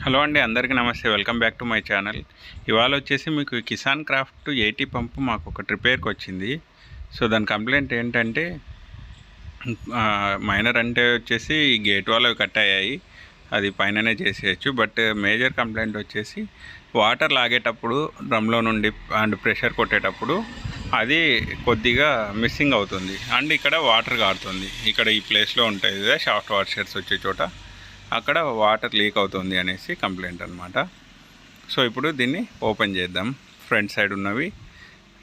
Hello అండి, అందరికీ నమస్తే. Welcome back to my channel. ఇవాళ వచ్చేసి మీకు కిసాన్ క్రాఫ్ట్ 80 పంపు మాకు ఒకటి రిపేర్కి వచ్చింది. సో దాని కంప్లైంట్ ఏంటంటే మైనర్ అంటే వచ్చేసి గేట్ వాల్ అవి కట్ అయ్యాయి, అది పైననే చేసేయచ్చు. బట్ మేజర్ కంప్లైంట్ వచ్చేసి వాటర్ లాగేటప్పుడు డ్రమ్లో నుండి అండ్ ప్రెషర్ కొట్టేటప్పుడు అది కొద్దిగా మిస్సింగ్ అవుతుంది. అండ్ ఇక్కడ వాటర్ కారుతుంది. ఇక్కడ ఈ ప్లేస్లో ఉంటాయి కదా షాఫ్ట్ వాషర్స్ వచ్చే చోట, అక్కడ వాటర్ లీక్ అవుతుంది అనేసి కంప్లైంట్ అనమాట. సో ఇప్పుడు దీన్ని ఓపెన్ చేద్దాం. ఫ్రంట్ సైడ్ ఉన్నవి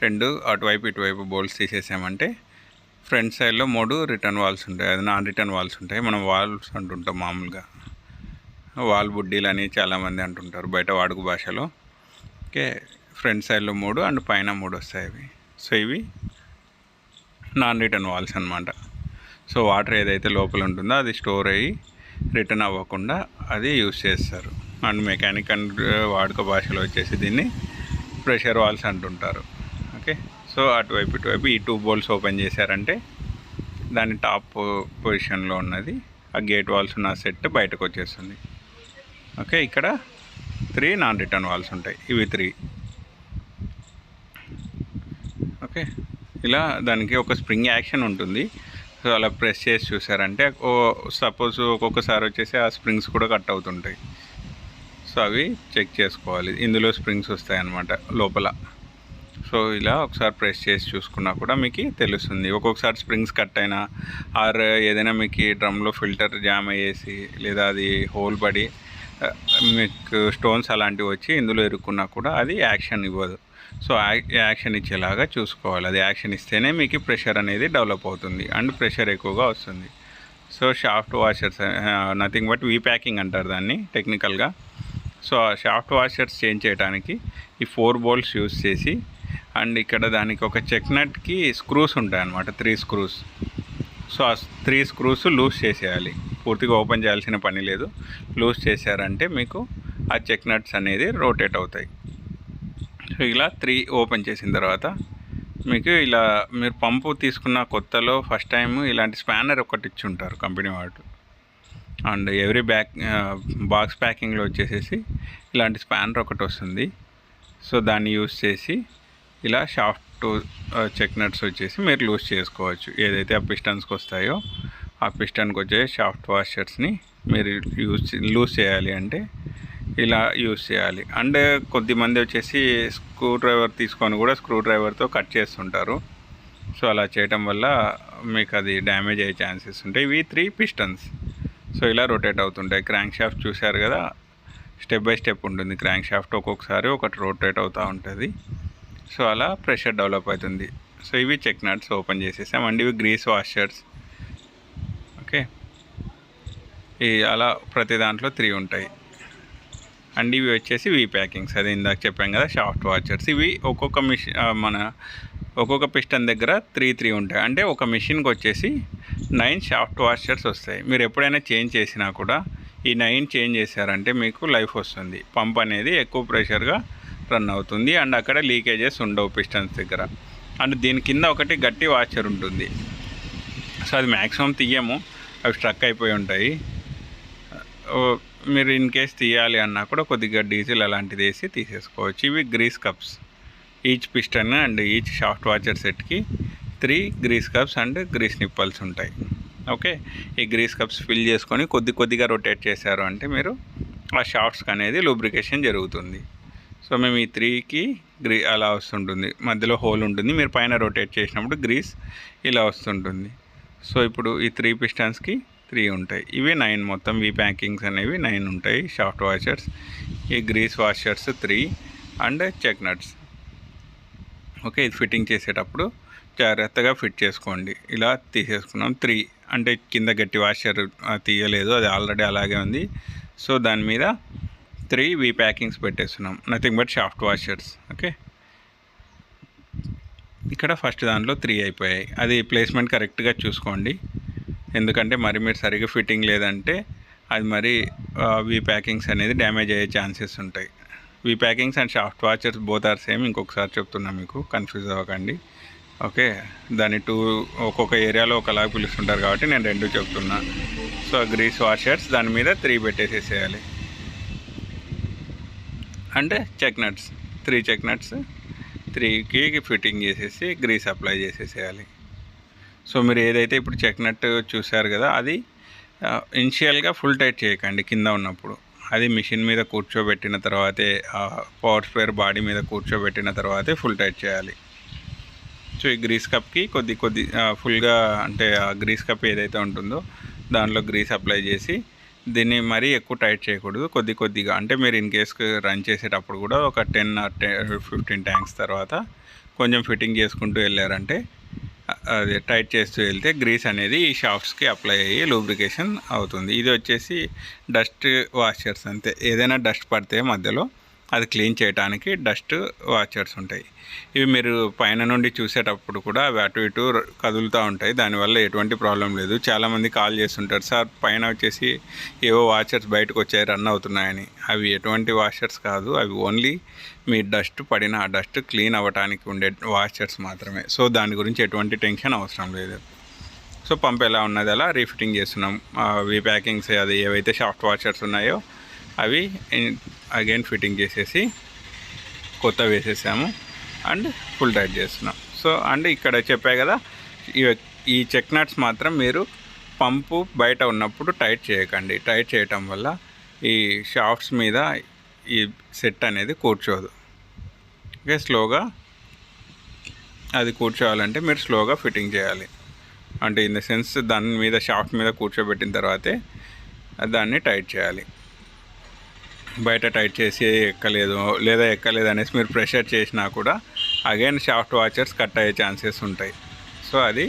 రెండు, అటువైపు ఇటువైపు బోల్ట్స్ తీసేసామంటే ఫ్రంట్ సైడ్లో 3 రిటర్న్ వాల్స్ ఉంటాయి, అది నాన్ రిటర్న్ వాల్స్ ఉంటాయి. మనం వాల్స్ అంటుంటాం మామూలుగా, వాల్ బుడ్డీలు అని చాలామంది అంటుంటారు బయట వాడుక భాషలో. ఓకే, ఫ్రంట్ సైడ్లో 3 అండ్ పైన 3 వస్తాయి అవి. సో ఇవి నాన్ రిటర్న్ వాల్స్ అనమాట. సో వాటర్ ఏదైతే లోపల ఉంటుందో అది స్టోర్ అయ్యి రిటర్న్ అవ్వకుండా అది యూస్ చేస్తారు. అండ్ మెకానిక్ అండ్ వాడుక భాషలో వచ్చేసి దీన్ని ప్రెషర్ వాల్స్ అంటుంటారు. ఓకే, సో అటువైపు ఇటువైపు ఈ 2 బోల్స్ ఓపెన్ చేశారంటే దాని టాప్ పొజిషన్లో ఉన్నది ఆ గేట్ వాల్స్ ఉన్న సెట్ బయటకు వచ్చేస్తుంది. ఓకే, ఇక్కడ 3 నాన్ రిటర్న్ వాల్స్ ఉంటాయి, ఇవి 3. ఓకే, ఇలా దానికి ఒక స్ప్రింగ్ యాక్షన్ ఉంటుంది. సో అలా ప్రెస్ చేసి చూసారంటే సపోజ్ ఒక్కొక్కసారి వచ్చేసి ఆ స్ప్రింగ్స్ కూడా కట్ అవుతుంటాయి. సో అవి చెక్ చేసుకోవాలి. ఇందులో స్ప్రింగ్స్ వస్తాయి అన్నమాట లోపల. సో ఇలా ఒకసారి ప్రెస్ చేసి చూసుకున్నా కూడా మీకు తెలుస్తుంది. ఒక్కొక్కసారి స్ప్రింగ్స్ కట్ అయినా ఆర్ ఏదైనా మీకు డ్రమ్లో ఫిల్టర్ జామ్ అయ్యేసి లేదా అది హోల్ పడి మీకు స్టోన్స్ అలాంటివి వచ్చి ఇందులో ఇరుక్కున్నా కూడా అది యాక్షన్ ఇవ్వదు. సో యాక్షన్ ఇచ్చేలాగా చూసుకోవాలి. అది యాక్షన్ ఇస్తేనే మీకు ప్రెషర్ అనేది డెవలప్ అవుతుంది అండ్ ప్రెషర్ ఎక్కువగా వస్తుంది. So shaft washers nothing but packing అంటారు దాన్ని టెక్నికల్గా. సో ఆ షాఫ్ట్ వాషర్స్ చేంజ్ చేయడానికి ఈ 4 బోల్ట్స్ యూస్ చేసి అండ్ ఇక్కడ దానికి ఒక చెక్ నట్కి స్క్రూస్ ఉంటాయి అన్నమాట, 3 స్క్రూస్. సో ఆ 3 స్క్రూస్ లూజ్ చేసేయాలి. పూర్తిగా ఓపెన్ చేయాల్సిన పని లేదు. లూజ్ చేశారంటే మీకు ఆ చెక్ నట్స్ అనేది రొటేట్ అవుతాయి. సో ఇలా 3 ఓపెన్ చేసిన తర్వాత మీకు ఇలా మీరు పంపు తీసుకున్న కొత్తలో ఫస్ట్ టైం ఇలాంటి స్పానర్ ఒకటి ఇచ్చి ఉంటారు కంపెనీ వాళ్ళు. అండ్ ఎవ్రీ బాక్స్ ప్యాకింగ్లో వచ్చేసేసి ఇలాంటి స్పానర్ ఒకటి వస్తుంది. సో దాన్ని యూస్ చేసి ఇలా షాఫ్ట్ చెక్ నట్స్ వచ్చేసి మీరు లూజ్ చేసుకోవచ్చు. ఏదైతే ఆ పిస్టన్స్కి వస్తాయో ఆ పిస్టన్కి వచ్చే షాఫ్ట్ వాషర్స్ని మీరు లూజ్ చేయాలి అంటే ఇలా యూస్ చేయాలి. అండ్ కొద్దిమంది వచ్చేసి స్క్రూ డ్రైవర్ తీసుకొని కూడా స్క్రూ డ్రైవర్తో కట్ చేస్తుంటారు. సో అలా చేయటం వల్ల మీకు అది డ్యామేజ్ అయ్యే ఛాన్సెస్ ఉంటాయి. ఇవి 3 పిస్టన్స్. సో ఇలా రొటేట్ అవుతుంటాయి. క్రాంక్ షాఫ్ట్ చూశారు కదా, స్టెప్ బై స్టెప్ ఉంటుంది క్రాంక్ షాఫ్ట్. ఒక్కొక్కసారి ఒకటి రొటేట్ అవుతూ ఉంటుంది. సో అలా ప్రెషర్ డెవలప్ అవుతుంది. సో ఇవి చెక్ నట్స్ ఓపెన్ చేసేసాం. అండ్ ఇవి గ్రీస్ వాషర్స్. ఓకే, అలా ప్రతి దాంట్లో 3 ఉంటాయి. అండ్ ఇవి వచ్చేసి ప్యాకింగ్స్, అది ఇందాక చెప్పాం కదా షాఫ్ట్ వాషర్స్. ఇవి ఒక్కొక్క పిస్టన్ దగ్గర 3 ఉంటాయి. అంటే ఒక మిషన్కి వచ్చేసి 9 షాఫ్ట్ వాషర్స్ వస్తాయి. మీరు ఎప్పుడైనా చేంజ్ చేసినా కూడా ఈ 9 చేంజ్ చేశారంటే మీకు లైఫ్ వస్తుంది. పంప్ అనేది ఎక్కువ ప్రెషర్గా రన్ అవుతుంది అండ్ అక్కడ లీకేజెస్ ఉండవు పిస్టన్స్ దగ్గర. అండ్ దీని కింద ఒకటి గట్టి వాషర్ ఉంటుంది. సో అది మ్యాక్సిమం తీయము, అవి స్ట్రక్ అయిపోయి ఉంటాయి. మీరు ఇన్ కేస్ తీయాలి అన్నా కూడా కొద్దిగా డీజిల్ అలాంటిది వేసి తీసేసుకోవచ్చు. ఇవి grease cups. Each piston and each shaft washer సెట్కి 3 grease cups and grease nipples ఉంటాయి. ఓకే, ఈ గ్రీస్ కప్స్ ఫిల్ చేసుకొని కొద్దిగా రొటేట్ చేశారు అంటే మీరు ఆ షాఫ్ట్స్కి అనేది లూబ్రికేషన్ జరుగుతుంది. సో మేము ఈ 3కి అలా వస్తుంటుంది, మధ్యలో హోల్ ఉంటుంది. మీరు పైన రొటేట్ చేసినప్పుడు గ్రీస్ ఇలా వస్తుంటుంది. సో ఇప్పుడు ఈ 3 పిస్టన్స్కి 3 ఉంటాయి. ఇవి 9 మొత్తం ప్యాకింగ్స్ అనేవి 9 ఉంటాయి షాఫ్ట్ వాషర్స్. ఈ grease washers 3 and check nuts. Okay, ఇది ఫిట్టింగ్ చేసేటప్పుడు జాగ్రత్తగా ఫిట్ చేసుకోండి. ఇలా తీసేసుకున్నాం 3. అంటే కింద గట్టి వాషర్ తీయలేదు, అది ఆల్రెడీ అలాగే ఉంది. సో దాని మీద 3 ప్యాకింగ్స్ పెట్టేస్తున్నాం, nothing but shaft washers. Okay, ఇక్కడ ఫస్ట్ దాంట్లో 3 అయిపోయాయి. అది ప్లేస్మెంట్ కరెక్ట్గా చూసుకోండి, ఎందుకంటే మరి మీరు సరిగ్గా ఫిట్టింగ్ లేదంటే అది మరి ప్యాకింగ్స్ అనేది డ్యామేజ్ అయ్యే ఛాన్సెస్ ఉంటాయి. Packings and shaft washers both are same. ఇంకొకసారి చెప్తున్నా, మీకు కన్ఫ్యూజ్ అవ్వకండి. ఓకే, దాని 2 ఒక్కొక్క ఏరియాలో ఒకలాగా పిలుస్తుంటారు కాబట్టి నేను 2 చెప్తున్నా. సో గ్రీస్ వాషర్స్ దాని మీద 3 పెట్టేసేసేయాలి. And check nuts 3 check nuts 3కి ఫిట్టింగ్ చేసేసి గ్రీస్ అప్లై చేసేసేయాలి. సో మీరు ఏదైతే ఇప్పుడు చెక్ నట్ చూసారు కదా, అది ఇనిషియల్గా ఫుల్ టైట్ చేయకండి కింద ఉన్నప్పుడు. అది మిషన్ మీద కూర్చోబెట్టిన తర్వాతే, పవర్ స్పేర్ బాడీ మీద కూర్చోబెట్టిన తర్వాతే ఫుల్ టైట్ చేయాలి. సో ఈ గ్రీస్ కప్కి కొద్ది ఫుల్గా, అంటే ఆ గ్రీస్ కప్ ఏదైతే ఉంటుందో దాంట్లో గ్రీస్ అప్లై చేసి దీన్ని మరీ ఎక్కువ టైట్ చేయకూడదు. కొద్దిగా, అంటే మీరు ఇన్ కేస్కి రన్ చేసేటప్పుడు కూడా ఒక 10 or 15 ట్యాంక్స్ తర్వాత కొంచెం ఫిట్టింగ్ చేసుకుంటూ వెళ్ళారంటే, అది టైట్ చేస్తూ వెళ్తే గ్రీస్ అనేది ఈ షాఫ్ట్స్కి అప్లై అయ్యి లూబ్రికేషన్ అవుతుంది. ఇది వచ్చేసి డస్ట్ వాషర్స్ అంతే. ఏదైనా డస్ట్ పడితే మధ్యలో అది క్లీన్ చేయడానికి డస్ట్ వాషర్స్ ఉంటాయి. ఇవి మీరు పైన నుండి చూసేటప్పుడు కూడా అవి అటు ఇటు కదులుతూ ఉంటాయి. దానివల్ల ఎటువంటి ప్రాబ్లం లేదు. చాలామంది కాల్ చేస్తుంటారు, సార్ పైన వచ్చేసి ఏవో వాషర్స్ బయటకు వచ్చాయి, రన్ అవుతున్నాయని. అవి ఎటువంటి వాషర్స్ కాదు, అవి ఓన్లీ మీ డస్ట్ పడిన ఆ డస్ట్ క్లీన్ అవ్వడానికి ఉండే వాషర్స్ మాత్రమే. సో దాని గురించి ఎటువంటి టెన్షన్ అవసరం లేదు. సో పంప్ ఎలా ఉన్నది అలా రీఫిట్టింగ్ చేస్తున్నాం. ప్యాకింగ్స్ అది ఏవైతే సాఫ్ట్ వాషర్స్ ఉన్నాయో అవి అగైన్ ఫిట్టింగ్ చేసేసి కొత్త వేసేసాము అండ్ ఫుల్ టైట్ చేస్తున్నాం. సో అండ్ ఇక్కడ చెప్పా కదా, ఈ చెక్ నట్స్ మాత్రం మీరు పంపు బయట ఉన్నప్పుడు టైట్ చేయకండి. టైట్ చేయటం వల్ల ఈ షాఫ్ట్స్ మీద ఈ సెట్ అనేది కూర్చోదు. ఓకే, స్లోగా అది కూర్చోవాలంటే మీరు స్లోగా ఫిట్టింగ్ చేయాలి. అంటే ఇన్ ద సెన్స్ దాని మీద షాఫ్ట్ మీద కూర్చోబెట్టిన తర్వాతే దాన్ని టైట్ చేయాలి. బయట టైట్ చేసి ఎక్కలేదు అనేసి మీరు ప్రెషర్ చేసినా కూడా అగైన్ షాఫ్ట్ వాషర్స్ కట్ అయ్యే ఛాన్సెస్ ఉంటాయి. సో అది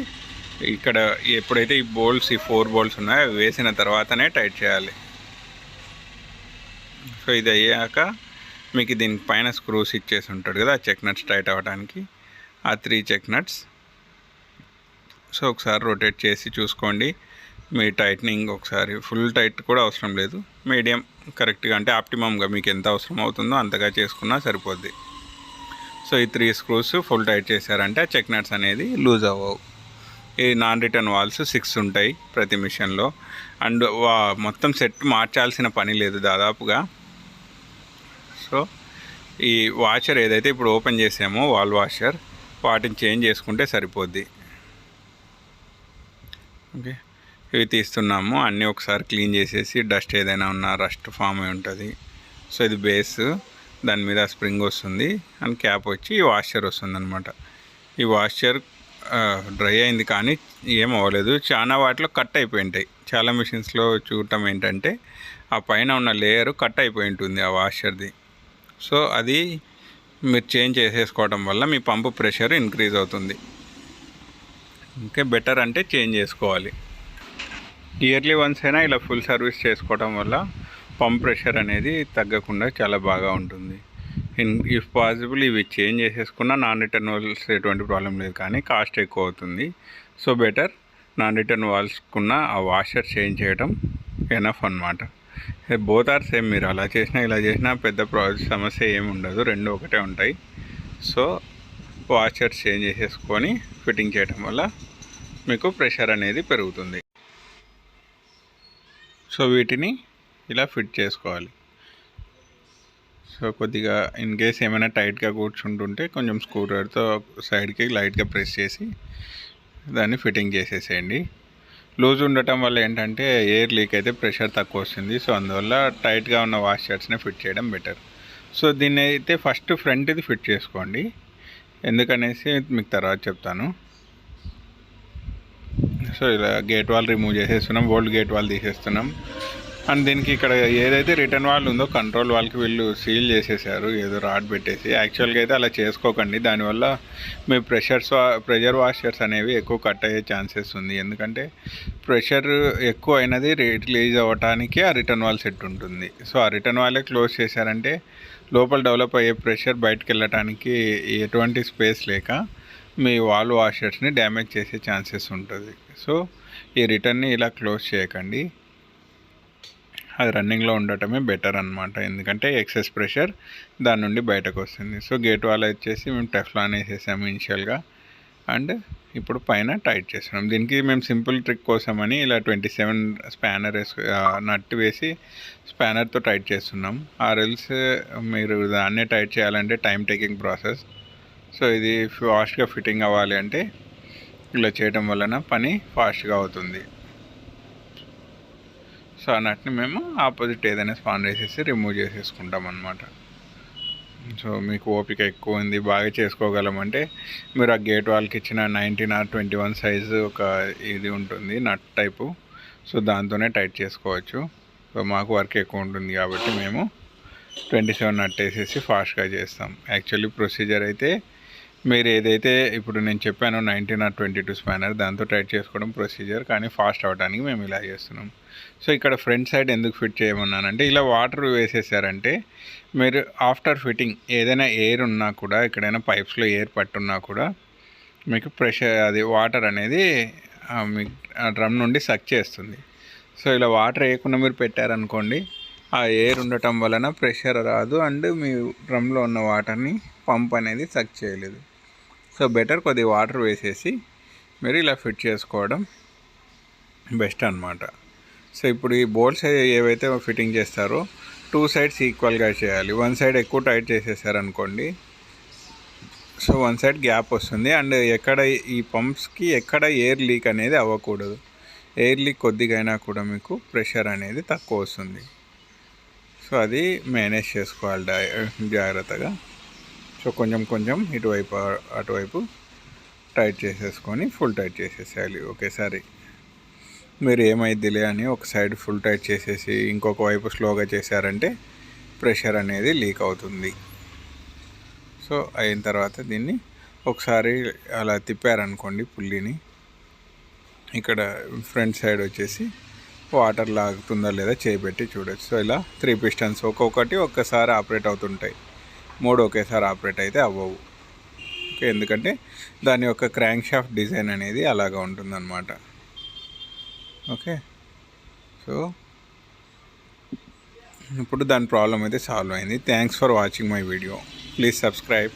ఇక్కడ ఎప్పుడైతే ఈ 4 బోల్ట్స్ ఉన్నాయో అవి వేసిన తర్వాతనే టైట్ చేయాలి. సో ఇది అయ్యాక మీకు దీనికి పైన స్క్రూస్ ఇచ్చేసి ఉంటాడు కదా, ఆ చెక్ నట్స్ టైట్ అవ్వడానికి, ఆ 3 చెక్ నట్స్. సో ఒకసారి రొటేట్ చేసి చూసుకోండి మీ టైట్నింగ్. ఒకసారి ఫుల్ టైట్ కూడా అవసరం లేదు, మీడియం కరెక్ట్గా, అంటే ఆప్టిమమ్గా మీకు ఎంత అవసరం అవుతుందో అంతగా చేసుకున్నా సరిపోద్ది. సో ఈ 3 స్క్రూస్ ఫుల్ టైట్ చేశారంటే ఆ చెక్ నట్స్ అనేది లూజ్ అవ్వవు. ఈ నాన్ రిటర్న్ వాల్స్ 6 ఉంటాయి ప్రతి మిషన్లో. అండ్ మొత్తం సెట్ మార్చాల్సిన పని లేదు దాదాపుగా. సో ఈ వాషర్ ఏదైతే ఇప్పుడు ఓపెన్ చేసామో వాల్ వాషర్, వాటిని చేంజ్ చేసుకుంటే సరిపోద్ది. ఓకే, ఇవి తీస్తున్నాము. అన్నీ ఒకసారి క్లీన్ చేసేసి, డస్ట్ ఏదైనా ఉన్నా రస్ట్ ఫామ్ అయి ఉంటుంది. సో ఇది బేస్, దాని మీద స్ప్రింగ్ వస్తుంది అండ్ క్యాప్ వచ్చి ఈ వాషర్ వస్తుంది అనమాట. ఈ వాషర్ డ్రై అయింది కానీ ఏం అవ్వలేదు. చాలా వాటిలో కట్ అయిపోయి ఉంటాయి. చాలా మిషన్స్లో చూడటం ఏంటంటే ఆ పైన ఉన్న లేయర్ కట్ అయిపోయి ఉంటుంది ఆ వాషర్ది. సో అది మీరు చేంజ్ చేసేసుకోవడం వల్ల మీ పంపు ప్రెషర్ ఇంక్రీజ్ అవుతుంది. ఇంకా బెటర్ అంటే చేంజ్ చేసుకోవాలి. ఇయర్లీ వన్స్ అయినా ఇలా ఫుల్ సర్వీస్ చేసుకోవడం వల్ల పంప్ ప్రెషర్ అనేది తగ్గకుండా చాలా బాగా ఉంటుంది. ఇఫ్ పాసిబుల్ ఇవి చేంజ్ చేసేసుకున్న నాన్ రిటర్న్ వాల్స్ ఎటువంటి ప్రాబ్లం లేదు, కానీ కాస్ట్ ఎక్కువ అవుతుంది. సో బెటర్ నాన్ రిటర్న్ వాల్స్కున్న ఆ వాషర్ చేంజ్ చేయడం ఎనఫ్ అనమాట. Both are same. మీరు అలా చేసినా ఇలా చేసినా పెద్ద సమస్య ఏమి ఉండదు, రెండు ఒకటే ఉంటాయి. సో వాషర్ చేంజ్ చేసేసుకొని ఫిట్టింగ్ చేయడం వల్ల మీకు ప్రెషర్ అనేది పెరుగుతుంది. సో వీటిని ఇలా ఫిట్ చేసుకోవాలి. సో కొద్దిగా ఇన్ కేస్ ఏమైనా టైట్గా కూర్చుంటుంటే కొంచెం స్క్రూడ్రైవర్తో సైడ్కి లైట్గా ప్రెస్ చేసి దాన్ని ఫిట్టింగ్ చేసేసేయండి. లూజ్ ఉండటం వల్ల ఏంటంటే ఎయిర్ లీక్ అయితే ప్రెషర్ తక్కువ వస్తుంది. సో అందువల్ల టైట్గా ఉన్న వాష్ షర్ట్స్ని ఫిట్ చేయడం బెటర్. సో దీన్ని అయితే ఫస్ట్ ఫ్రంట్ ఇది ఫిట్ చేసుకోండి, ఎందుకనేసి మీకు తర్వాత చెప్తాను. సో ఇలా గేట్ వాల్ రిమూవ్ చేసేస్తున్నాం, ఓల్డ్ గేట్ వాల్ తీసేస్తున్నాం. అండ్ దీనికి ఇక్కడ ఏదైతే రిటర్న్ వాల్ ఉందో కంట్రోల్ వాల్కి వీళ్ళు సీల్ చేసేసారు ఏదో రాడ్ పెట్టేసి. యాక్చువల్గా అయితే అలా చేసుకోకండి, దానివల్ల మీ ప్రెషర్ వాషర్స్ అనేవి ఎక్కువ కట్ అయ్యే ఛాన్సెస్ ఉంది. ఎందుకంటే ప్రెషర్ ఎక్కువ అయినది రిలీజ్ అవ్వటానికి ఆ రిటర్న్ వాల్ సెట్ ఉంటుంది. సో ఆ రిటర్న్ వాలే క్లోజ్ చేశారంటే లోపల డెవలప్ అయ్యే ప్రెషర్ బయటకు వెళ్ళటానికి ఎటువంటి స్పేస్ లేక మీ వాల్ వాషర్స్ని డ్యామేజ్ చేసే ఛాన్సెస్ ఉంటుంది. సో ఈ రిటర్న్ని ఇలా క్లోజ్ చేయకండి, అది రన్నింగ్లో ఉండటమే బెటర్ అనమాట. ఎందుకంటే ఎక్సెస్ ప్రెషర్ దాని నుండి బయటకు వస్తుంది. సో గేట్ వాల్ వచ్చేసి మేము టెఫ్లాన్ వేసేసాము ఇనిషియల్గా. అండ్ ఇప్పుడు పైన టైట్ చేస్తున్నాం. దీనికి మేము సింపుల్ ట్రిక్ కోసమని ఇలా 27 స్పానర్ నట్టు వేసి స్పానర్తో టైట్ చేస్తున్నాం. ఆర్ఎల్స్ మీరు దాన్నే టైట్ చేయాలంటే టైం టేకింగ్ ప్రాసెస్. సో ఇది ఫాస్ట్గా ఫిట్టింగ్ అవ్వాలి అంటే ఇలా చేయడం వలన పని ఫాస్ట్గా అవుతుంది. సో ఆ నట్ని మేము ఆపోజిట్ ఏదైనా స్పాన్ వేసేసి రిమూవ్ చేసేసుకుంటాం అన్నమాట. సో మీకు ఓపిక ఎక్కువ ఉంది, బాగా చేసుకోగలమంటే మీరు ఆ గేట్ వాల్కి ఇచ్చిన 19 or 21 సైజు ఒక ఇది ఉంటుంది నట్ టైపు. సో దాంతోనే టైట్ చేసుకోవచ్చు. సో మాకు వర్క్ ఎక్కువ ఉంటుంది కాబట్టి మేము 27 నట్ వేసేసి ఫాస్ట్గా చేస్తాం. యాక్చువల్లీ ప్రొసీజర్ అయితే మీరు ఏదైతే ఇప్పుడు నేను చెప్పానో 19 or 22 స్పానర్ దాంతో టైట్ చేసుకోవడం ప్రొసీజర్, కానీ ఫాస్ట్ అవ్వడానికి మేము ఇలా చేస్తున్నాం. సో ఇక్కడ ఫ్రంట్ సైడ్ ఎందుకు ఫిట్ చేయమన్నానంటే ఇలా వాటర్ వేసేసారంటే మీరు ఆఫ్టర్ ఫిట్టింగ్ ఏదైనా ఎయిర్ ఉన్నా కూడా, ఎక్కడైనా పైప్స్లో ఎయిర్ పట్టున్నా కూడా మీకు ప్రెషర్ అది వాటర్ అనేది మీ డ్రమ్ నుండి సక్ చేస్తుంది. సో ఇలా వాటర్ వేయకుండా మీరు పెట్టారనుకోండి, ఆ ఎయిర్ ఉండటం వలన ప్రెషర్ రాదు అండ్ మీ డ్రమ్లో ఉన్న వాటర్ని పంప్ అనేది సక్ చేయలేదు. సో బెటర్ కొద్దిగా వాటర్ వేసేసి మీరు ఇలా ఫిట్ చేసుకోవడం బెస్ట్ అన్నమాట. సో ఇప్పుడు ఈ బోల్ట్స్ ఏవైతే ఫిట్టింగ్ చేస్తారో 2 సైడ్స్ ఈక్వల్గా చేయాలి. 1 సైడ్ ఎక్కువ టైట్ చేసేసారనుకోండి, సో 1 సైడ్ గ్యాప్ వస్తుంది అండ్ ఎక్కడ ఈ పంప్స్కి ఎక్కడ ఎయిర్ లీక్ అనేది అవ్వకూడదు. ఎయిర్ లీక్ కొద్దిగా అయినా కూడా మీకు ప్రెషర్ అనేది తక్కువ వస్తుంది. సో అది మేనేజ్ చేసుకోవాలి జాగ్రత్తగా. సో కొంచెం కొంచెం ఇటువైపు అటువైపు టైట్ చేసేసుకొని ఫుల్ టైట్ చేసేసేయాలి ఒకేసారి. మీరు ఏమైద్దిలే అని ఒక సైడ్ ఫుల్ టైట్ చేసేసి ఇంకొక వైపు స్లోగా చేశారంటే ప్రెషర్ అనేది లీక్ అవుతుంది. సో అయిన తర్వాత దీన్ని ఒకసారి అలా తిప్పారనుకోండి పుల్లిని, ఇక్కడ ఫ్రంట్ సైడ్ వచ్చేసి వాటర్ లాగుతుందా లేదా చేయబెట్టి చూడొచ్చు. సో ఇలా 3 పిస్టన్స్ ఒక్కొక్కటి ఒక్కసారి ఆపరేట్ అవుతుంటాయి, 3 ఒకేసారి ఆపరేట్ అయితే అవ్వవు. ఓకే, ఎందుకంటే దాని యొక్క క్రాంక్ షాఫ్ట్ డిజైన్ అనేది అలాగా ఉంటుందన్నమాట. ఓకే, సో ఇప్పుడు దాని ప్రాబ్లం అయితే సాల్వ్ అయింది. Thanks for watching my video. Please subscribe.